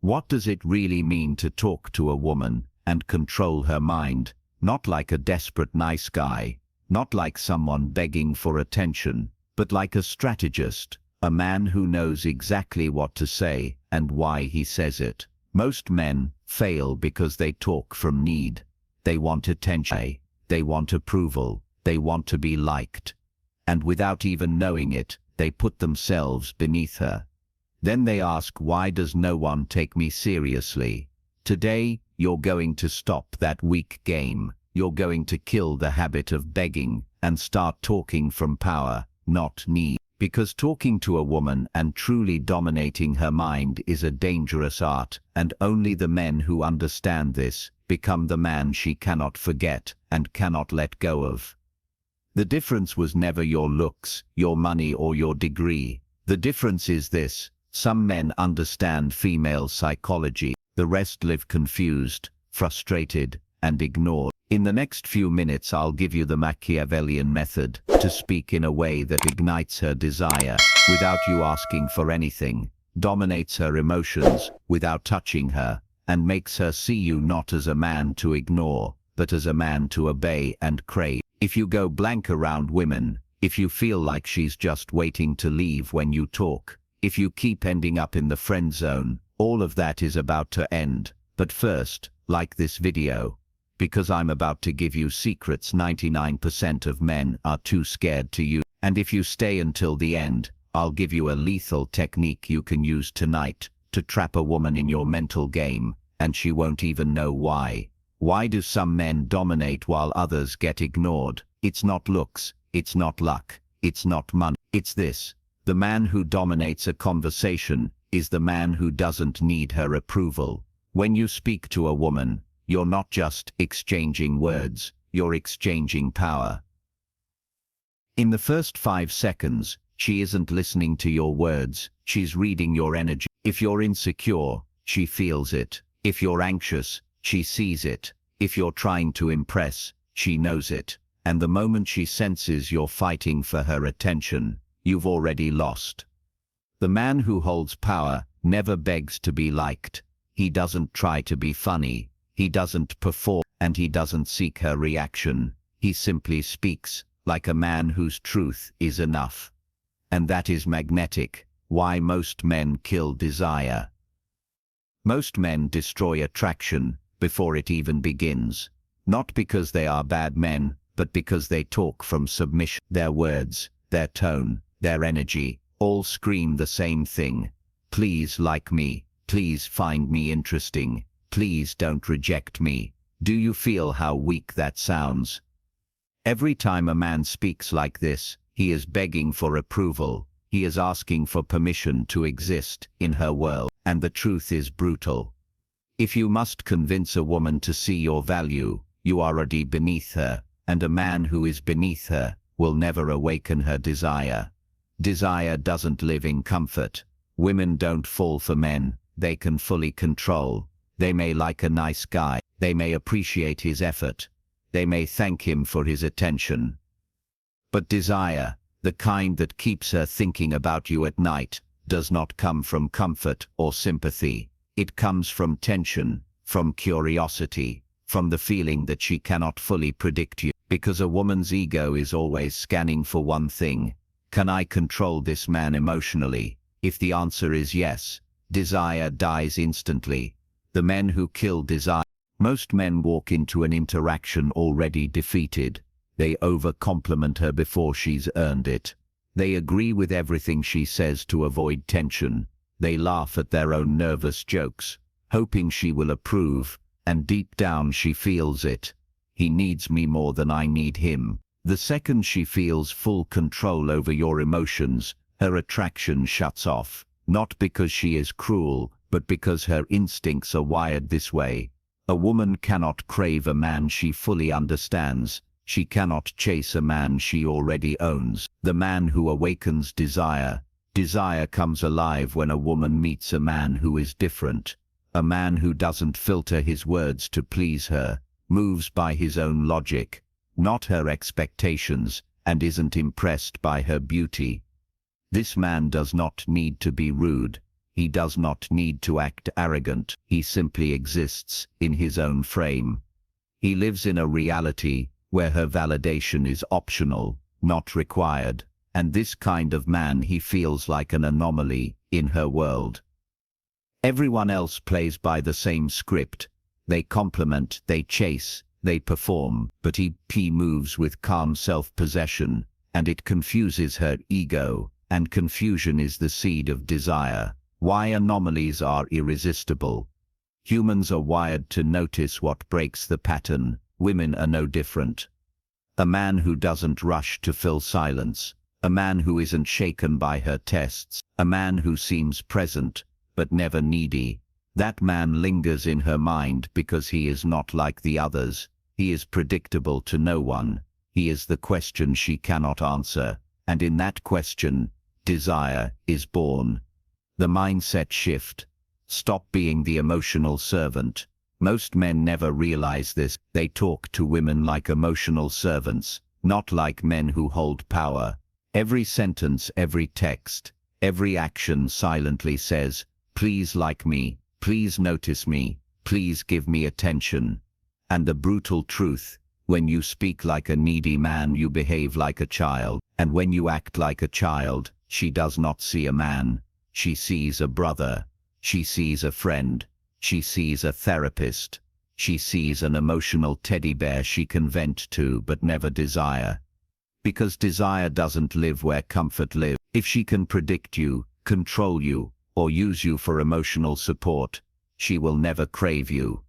What does it really mean to talk to a woman and control her mind, not like a desperate nice guy, not like someone begging for attention, but like a strategist, a man who knows exactly what to say and why he says it? Most men fail because they talk from need. They want attention, they want approval, they want to be liked. And without even knowing it, they put themselves beneath her. Then they ask, why does no one take me seriously? Today, you're going to stop that weak game. You're going to kill the habit of begging and start talking from power, not need. Because talking to a woman and truly dominating her mind is a dangerous art, and only the men who understand this become the man she cannot forget and cannot let go of. The difference was never your looks, your money, or your degree. The difference is this: some men understand female psychology, the rest live confused, frustrated, and ignored. In the next few minutes I'll give you the Machiavellian method to speak in a way that ignites her desire without you asking for anything, dominates her emotions without touching her, and makes her see you not as a man to ignore, but as a man to obey and crave. If you go blank around women, if you feel like she's just waiting to leave when you talk, if you keep ending up in the friend zone, all of that is about to end. But first, like this video, because I'm about to give you secrets 99% of men are too scared to use. And if you stay until the end, I'll give you a lethal technique you can use tonight to trap a woman in your mental game, and she won't even know why. Why do some men dominate while others get ignored? It's not looks, it's not luck, it's not money, it's this. The man who dominates a conversation is the man who doesn't need her approval. When you speak to a woman, you're not just exchanging words, you're exchanging power. In the first 5 seconds, she isn't listening to your words, she's reading your energy. If you're insecure, she feels it. If you're anxious, she sees it. If you're trying to impress, she knows it. And the moment she senses you're fighting for her attention, you've already lost. The man who holds power never begs to be liked. He doesn't try to be funny. He doesn't perform, and he doesn't seek her reaction. He simply speaks, like a man whose truth is enough. And that is magnetic. Why most men kill desire. Most men destroy attraction before it even begins. Not because they are bad men, but because they talk from submission. Their words, their tone, their energy, all scream the same thing. Please like me. Please find me interesting. Please don't reject me. Do you feel how weak that sounds? Every time a man speaks like this, he is begging for approval. He is asking for permission to exist in her world. And the truth is brutal. If you must convince a woman to see your value, you are already beneath her, and a man who is beneath her will never awaken her desire. Desire doesn't live in comfort. Women don't fall for men they can fully control. They may like a nice guy, they may appreciate his effort, they may thank him for his attention. But desire, the kind that keeps her thinking about you at night, does not come from comfort or sympathy. It comes from tension, from curiosity, from the feeling that she cannot fully predict you. Because a woman's ego is always scanning for one thing: can I control this man emotionally? If the answer is yes, desire dies instantly. The men who kill desire. Most men walk into an interaction already defeated. They over-compliment her before she's earned it. They agree with everything she says to avoid tension. They laugh at their own nervous jokes, hoping she will approve, and deep down she feels it. He needs me more than I need him. The second she feels full control over your emotions, her attraction shuts off. Not because she is cruel, but because her instincts are wired this way. A woman cannot crave a man she fully understands. She cannot chase a man she already owns. The man who awakens desire. Desire comes alive when a woman meets a man who is different. A man who doesn't filter his words to please her, moves by his own logic, not her expectations, and isn't impressed by her beauty. This man does not need to be rude. He does not need to act arrogant. He simply exists in his own frame. He lives in a reality where her validation is optional, not required, and this kind of man he feels like an anomaly in her world. Everyone else plays by the same script. They compliment, they chase, they perform, but he moves with calm self-possession, and it confuses her ego, and confusion is the seed of desire. Why anomalies are irresistible. Humans are wired to notice what breaks the pattern. Women are no different. A man who doesn't rush to fill silence, a man who isn't shaken by her tests, a man who seems present, but never needy. That man lingers in her mind because he is not like the others. He is predictable to no one. He is the question she cannot answer, and in that question, desire is born. The mindset shift. Stop being the emotional servant. Most men never realize this. They talk to women like emotional servants, not like men who hold power. Every sentence, every text, every action silently says, "Please like me, please notice me, please give me attention." And the brutal truth, when you speak like a needy man, you behave like a child. And when you act like a child, she does not see a man. She sees a brother. She sees a friend. She sees a therapist. She sees an emotional teddy bear she can vent to but never desire. Because desire doesn't live where comfort lives. If she can predict you, control you, or use you for emotional support, she will never crave you.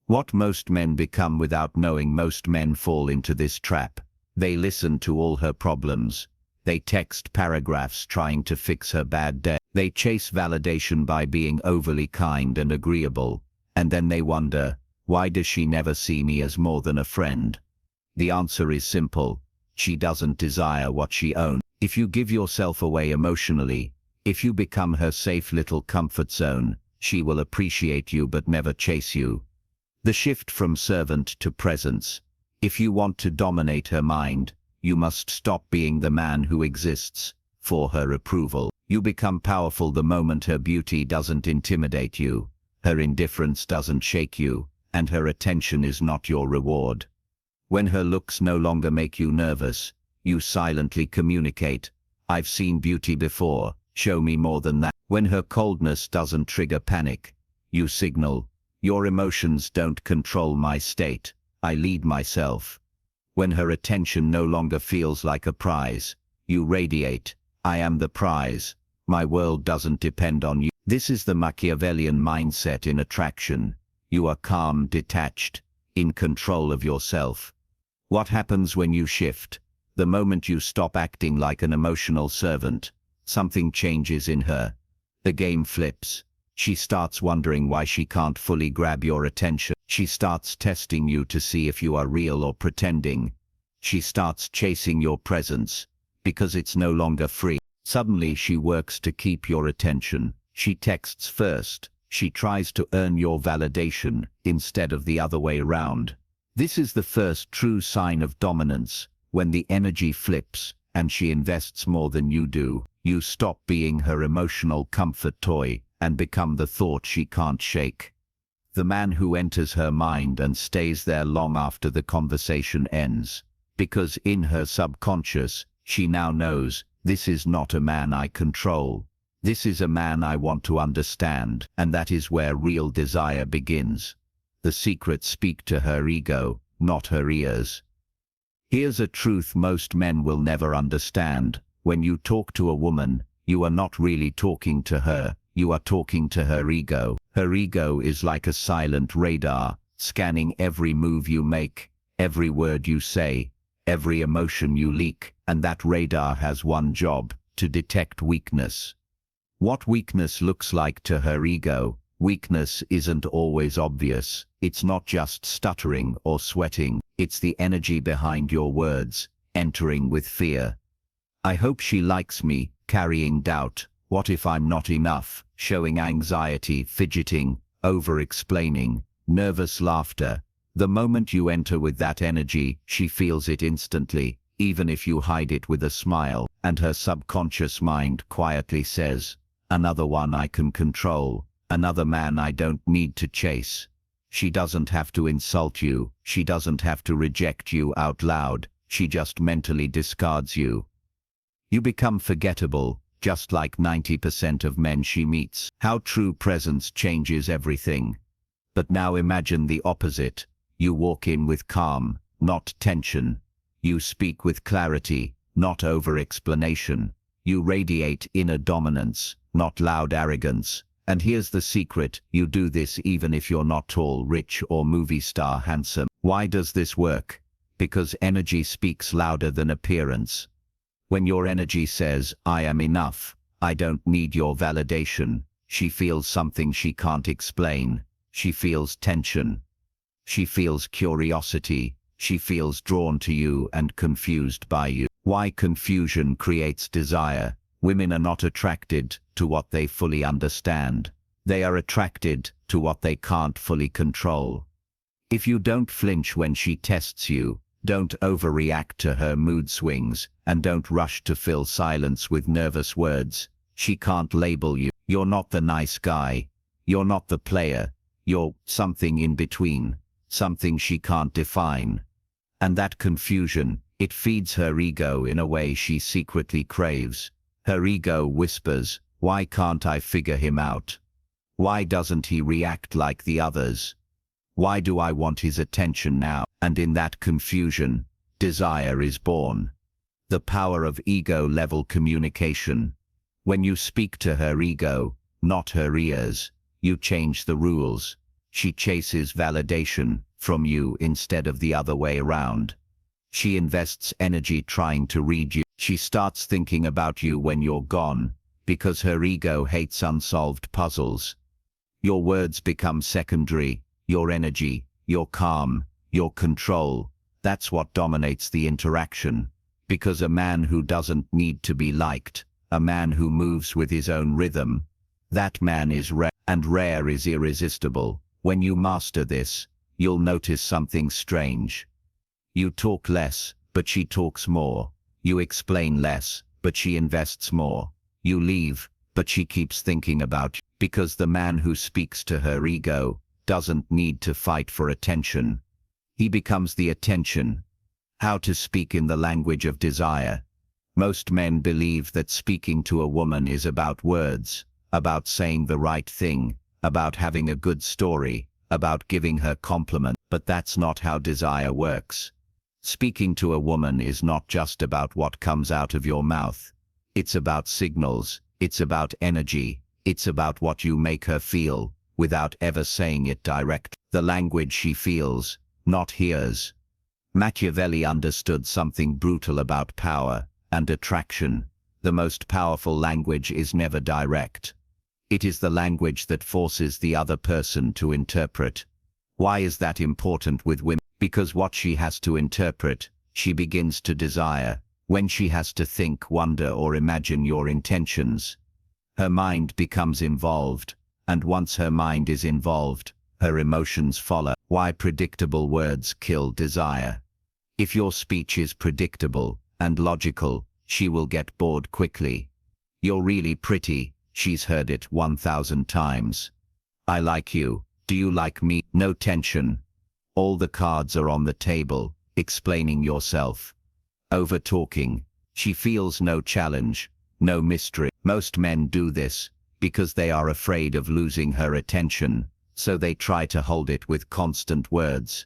What most men become without knowing, most men fall into this trap. They listen to all her problems. They text paragraphs trying to fix her bad day. They chase validation by being overly kind and agreeable. And then they wonder, why does she never see me as more than a friend? The answer is simple. She doesn't desire what she owns. If you give yourself away emotionally, if you become her safe little comfort zone, she will appreciate you but never chase you. The shift from servant to presence. If you want to dominate her mind, you must stop being the man who exists for her approval. You become powerful the moment her beauty doesn't intimidate you, her indifference doesn't shake you, and her attention is not your reward. When her looks no longer make you nervous, you silently communicate, "I've seen beauty before, show me more than that." When her coldness doesn't trigger panic, you signal, "Your emotions don't control my state, I lead myself." When her attention no longer feels like a prize, you radiate, "I am the prize, my world doesn't depend on you." This is the Machiavellian mindset in attraction. You are calm, detached, in control of yourself. What happens when you shift? The moment you stop acting like an emotional servant, something changes in her. The game flips. She starts wondering why she can't fully grab your attention. She starts testing you to see if you are real or pretending. She starts chasing your presence, because it's no longer free. Suddenly she works to keep your attention. She texts first. She tries to earn your validation instead of the other way around. This is the first true sign of dominance. When the energy flips, and she invests more than you do, you stop being her emotional comfort toy and become the thought she can't shake. The man who enters her mind and stays there long after the conversation ends. Because in her subconscious, she now knows, this is not a man I control. This is a man I want to understand, and that is where real desire begins. The secrets speak to her ego, not her ears. Here's a truth most men will never understand. When you talk to a woman, you are not really talking to her. You are talking to her ego. Her ego is like a silent radar, scanning every move you make, every word you say, every emotion you leak, and that radar has one job, to detect weakness. What weakness looks like to her ego? Weakness isn't always obvious. It's not just stuttering or sweating. It's the energy behind your words, entering with fear. I hope she likes me, carrying doubt. What if I'm not enough? Showing anxiety, fidgeting, over-explaining, nervous laughter. The moment you enter with that energy, she feels it instantly, even if you hide it with a smile, and her subconscious mind quietly says, another one I can control, another man I don't need to chase. She doesn't have to insult you, she doesn't have to reject you out loud, she just mentally discards you. You become forgettable, just like 90% of men she meets. How true presence changes everything. But now imagine the opposite. You walk in with calm, not tension. You speak with clarity, not over-explanation. You radiate inner dominance, not loud arrogance. And here's the secret, you do this even if you're not tall, rich, or movie star handsome. Why does this work? Because energy speaks louder than appearance. When your energy says, I am enough, I don't need your validation, she feels something she can't explain. She feels tension. She feels curiosity. She feels drawn to you and confused by you. Why confusion creates desire? Women are not attracted to what they fully understand. They are attracted to what they can't fully control. If you don't flinch when she tests you, don't overreact to her mood swings, and don't rush to fill silence with nervous words, she can't label you. You're not the nice guy. You're not the player. You're something in between, something she can't define. And that confusion, it feeds her ego in a way she secretly craves. Her ego whispers, why can't I figure him out? Why doesn't he react like the others? Why do I want his attention now? And in that confusion, desire is born. The power of ego-level communication. When you speak to her ego, not her ears, you change the rules. She chases validation from you instead of the other way around. She invests energy trying to read you. She starts thinking about you when you're gone, because her ego hates unsolved puzzles. Your words become secondary, your energy, your calm, your control. That's what dominates the interaction. Because a man who doesn't need to be liked, a man who moves with his own rhythm, that man is rare, and rare is irresistible. When you master this, you'll notice something strange. You talk less, but she talks more. You explain less, but she invests more. You leave, but she keeps thinking about you. Because the man who speaks to her ego doesn't need to fight for attention. He becomes the attention. How to speak in the language of desire. Most men believe that speaking to a woman is about words, about saying the right thing, about having a good story, about giving her compliment, but that's not how desire works. Speaking to a woman is not just about what comes out of your mouth. It's about signals, it's about energy, it's about what you make her feel, without ever saying it direct. The language she feels, not hears. Machiavelli understood something brutal about power and attraction. The most powerful language is never direct. It is the language that forces the other person to interpret. Why is that important with women? Because what she has to interpret, she begins to desire. When she has to think, wonder, or imagine your intentions, her mind becomes involved, and once her mind is involved, her emotions follow. Why predictable words kill desire? If your speech is predictable and logical, she will get bored quickly. You're really pretty. She's heard it 1,000 times. I like you. Do you like me? No tension. All the cards are on the table, explaining yourself. Over-talking. She feels no challenge, no mystery. Most men do this because they are afraid of losing her attention, so they try to hold it with constant words.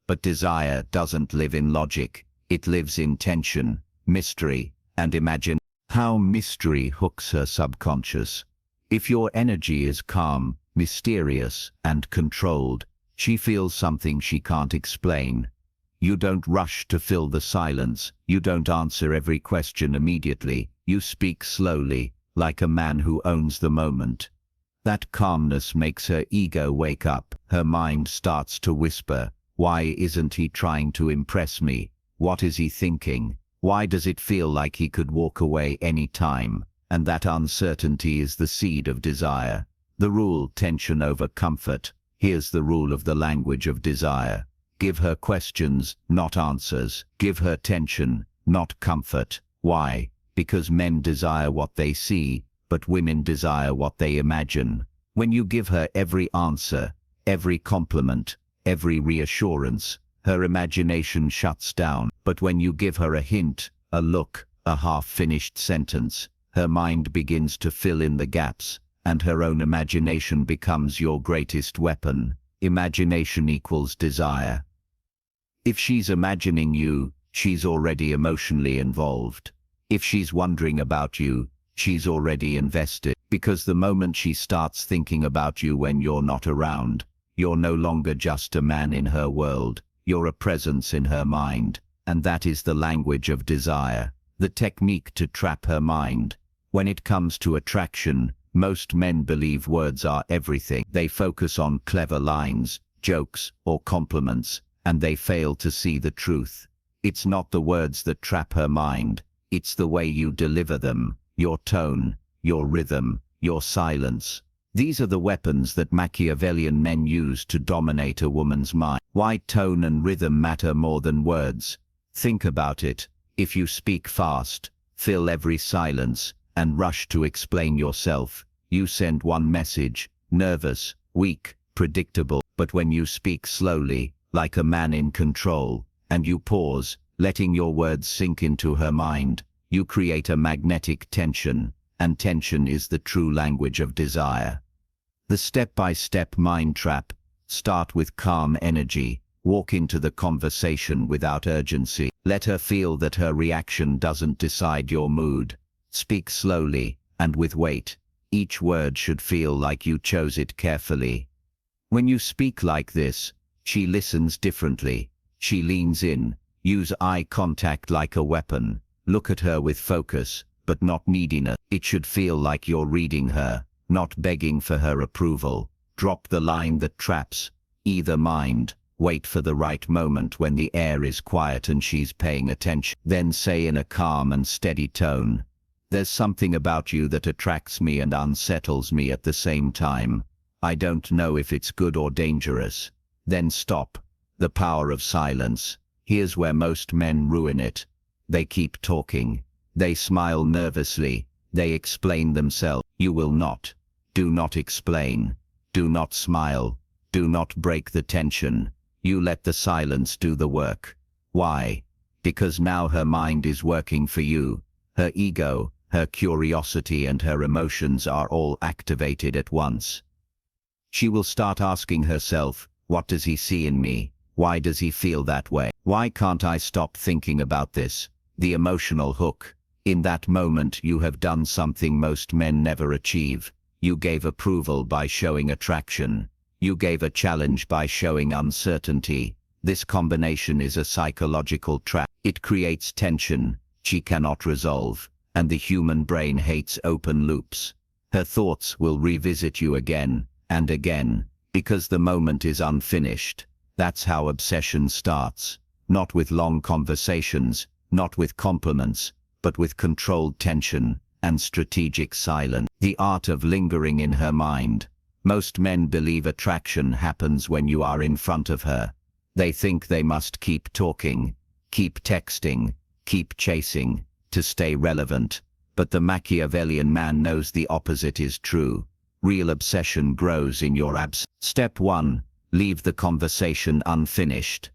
But desire doesn't live in logic. It lives in tension, mystery, and imagine. How mystery hooks her subconscious. If your energy is calm, mysterious, and controlled, she feels something she can't explain. You don't rush to fill the silence. You don't answer every question immediately. You speak slowly, like a man who owns the moment. That calmness makes her ego wake up. Her mind starts to whisper, why isn't he trying to impress me? What is he thinking? Why does it feel like he could walk away any time? And that uncertainty is the seed of desire. The rule, tension over comfort. Here's the rule of the language of desire. Give her questions, not answers. Give her tension, not comfort. Why? Because men desire what they see, but women desire what they imagine. When you give her every answer, every compliment, every reassurance, her imagination shuts down. But when you give her a hint, a look, a half-finished sentence, her mind begins to fill in the gaps, and her own imagination becomes your greatest weapon. Imagination equals desire. If she's imagining you, she's already emotionally involved. If she's wondering about you, she's already invested. Because the moment she starts thinking about you when you're not around, you're no longer just a man in her world, you're a presence in her mind. And that is the language of desire, the technique to trap her mind. When it comes to attraction, most men believe words are everything. They focus on clever lines, jokes, or compliments, and they fail to see the truth. It's not the words that trap her mind, it's the way you deliver them, your tone, your rhythm, your silence. These are the weapons that Machiavellian men use to dominate a woman's mind. Why tone and rhythm matter more than words? Think about it. If you speak fast, fill every silence, and rush to explain yourself, you send one message: nervous, weak, predictable. But when you speak slowly, like a man in control, and you pause, letting your words sink into her mind, you create a magnetic tension, and tension is the true language of desire. The step-by-step mind trap: start with calm energy, walk into the conversation without urgency. Let her feel that her reaction doesn't decide your mood. Speak slowly, and with weight. Each word should feel like you chose it carefully. When you speak like this, she listens differently. She leans in. Use eye contact like a weapon. Look at her with focus, but not neediness. It should feel like you're reading her, not begging for her approval. Drop the line that traps. Either mind. Wait for the right moment when the air is quiet and she's paying attention. Then say in a calm and steady tone, "There's something about you that attracts me and unsettles me at the same time. I don't know if it's good or dangerous." Then stop. The power of silence. Here's where most men ruin it. They keep talking. They smile nervously. They explain themselves. You will not. Do not explain. Do not smile. Do not break the tension. You let the silence do the work. Why? Because now her mind is working for you. Her ego, her curiosity, and her emotions are all activated at once. She will start asking herself, what does he see in me? Why does he feel that way? Why can't I stop thinking about this? The emotional hook. In that moment you have done something most men never achieve. You gave approval by showing attraction. You gave a challenge by showing uncertainty. This combination is a psychological trap. It creates tension she cannot resolve, and the human brain hates open loops. Her thoughts will revisit you again and again, because the moment is unfinished. That's how obsession starts. Not with long conversations, not with compliments, but with controlled tension and strategic silence. The art of lingering in her mind. Most men believe attraction happens when you are in front of her. They think they must keep talking, keep texting, keep chasing, to stay relevant. But the Machiavellian man knows the opposite is true. Real obsession grows in your absence. Step 1. Leave the conversation unfinished.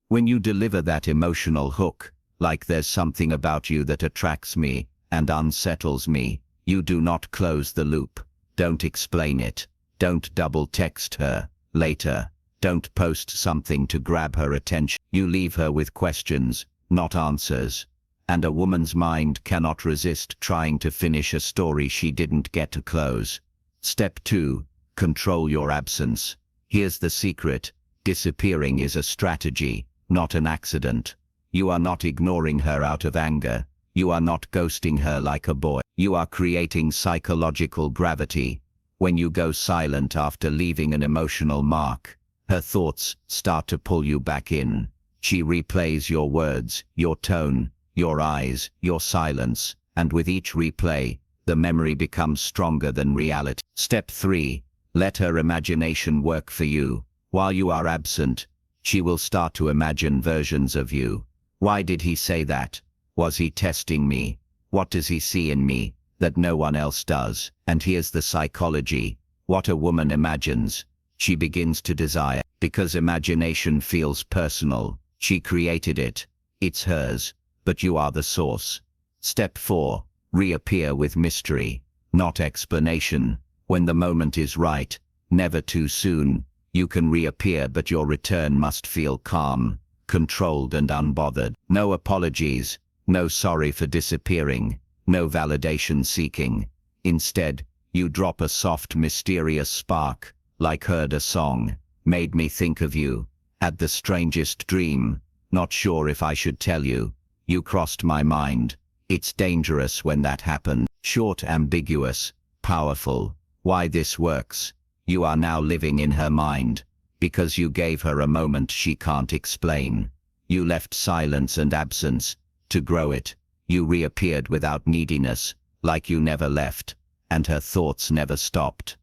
When you deliver that emotional hook, like "there's something about you that attracts me and unsettles me," you do not close the loop. Don't explain it. Don't double text her later. Don't post something to grab her attention. You leave her with questions, not answers. And a woman's mind cannot resist trying to finish a story she didn't get to close. Step 2. Control your absence. Here's the secret. Disappearing is a strategy, not an accident. You are not ignoring her out of anger. You are not ghosting her like a boy. You are creating psychological gravity. When you go silent after leaving an emotional mark, her thoughts start to pull you back in. She replays your words, your tone, your eyes, your silence, and with each replay, the memory becomes stronger than reality. Step 3. Let her imagination work for you. While you are absent, she will start to imagine versions of you. Why did he say that? Was he testing me? What does he see in me? that no one else does. And here's the psychology. What a woman imagines, she begins to desire. Because imagination feels personal. She created it. It's hers. But you are the source. Step 4. Reappear with mystery, not explanation. When the moment is right, never too soon, you can reappear, but your return must feel calm, controlled and unbothered. No apologies, no sorry for disappearing, no validation seeking. Instead, you drop a soft, mysterious spark, like heard a song, made me think of you, had the strangest dream, not sure if I should tell you, you crossed my mind. It's dangerous when that happens. Short, ambiguous, powerful. Why this works? You are now living in her mind, because you gave her a moment she can't explain. You left silence and absence to grow it. You reappeared without neediness, like you never left, and her thoughts never stopped.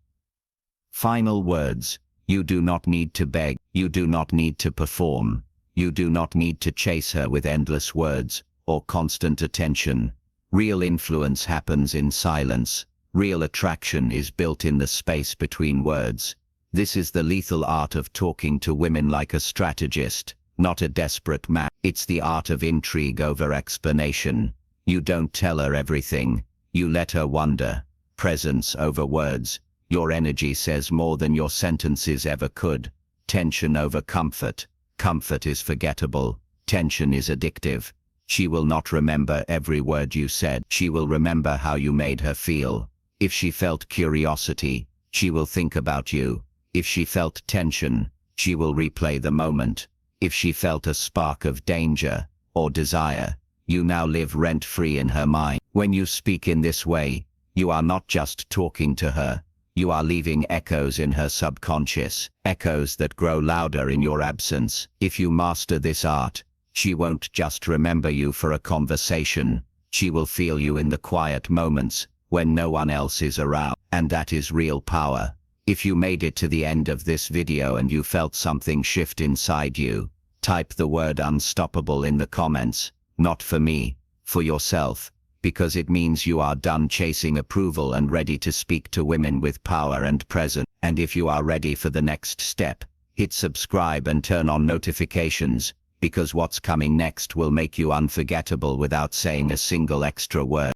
Final words. You do not need to beg. You do not need to perform. You do not need to chase her with endless words or constant attention. Real influence happens in silence. Real attraction is built in the space between words. This is the lethal art of talking to women like a strategist, not a desperate man. It's the art of intrigue over explanation. You don't tell her everything. You let her wonder. Presence over words. Your energy says more than your sentences ever could. Tension over comfort. Comfort is forgettable. Tension is addictive. She will not remember every word you said. She will remember how you made her feel. If she felt curiosity, she will think about you. If she felt tension, she will replay the moment. If she felt a spark of danger or desire, you now live rent-free in her mind. When you speak in this way, you are not just talking to her. You are leaving echoes in her subconscious, echoes that grow louder in your absence. If you master this art, she won't just remember you for a conversation. She will feel you in the quiet moments when no one else is around. And that is real power. If you made it to the end of this video and you felt something shift inside you, type the word unstoppable in the comments. Not for me, for yourself. Because it means you are done chasing approval and ready to speak to women with power and presence. And if you are ready for the next step, hit subscribe and turn on notifications, because what's coming next will make you unforgettable without saying a single extra word.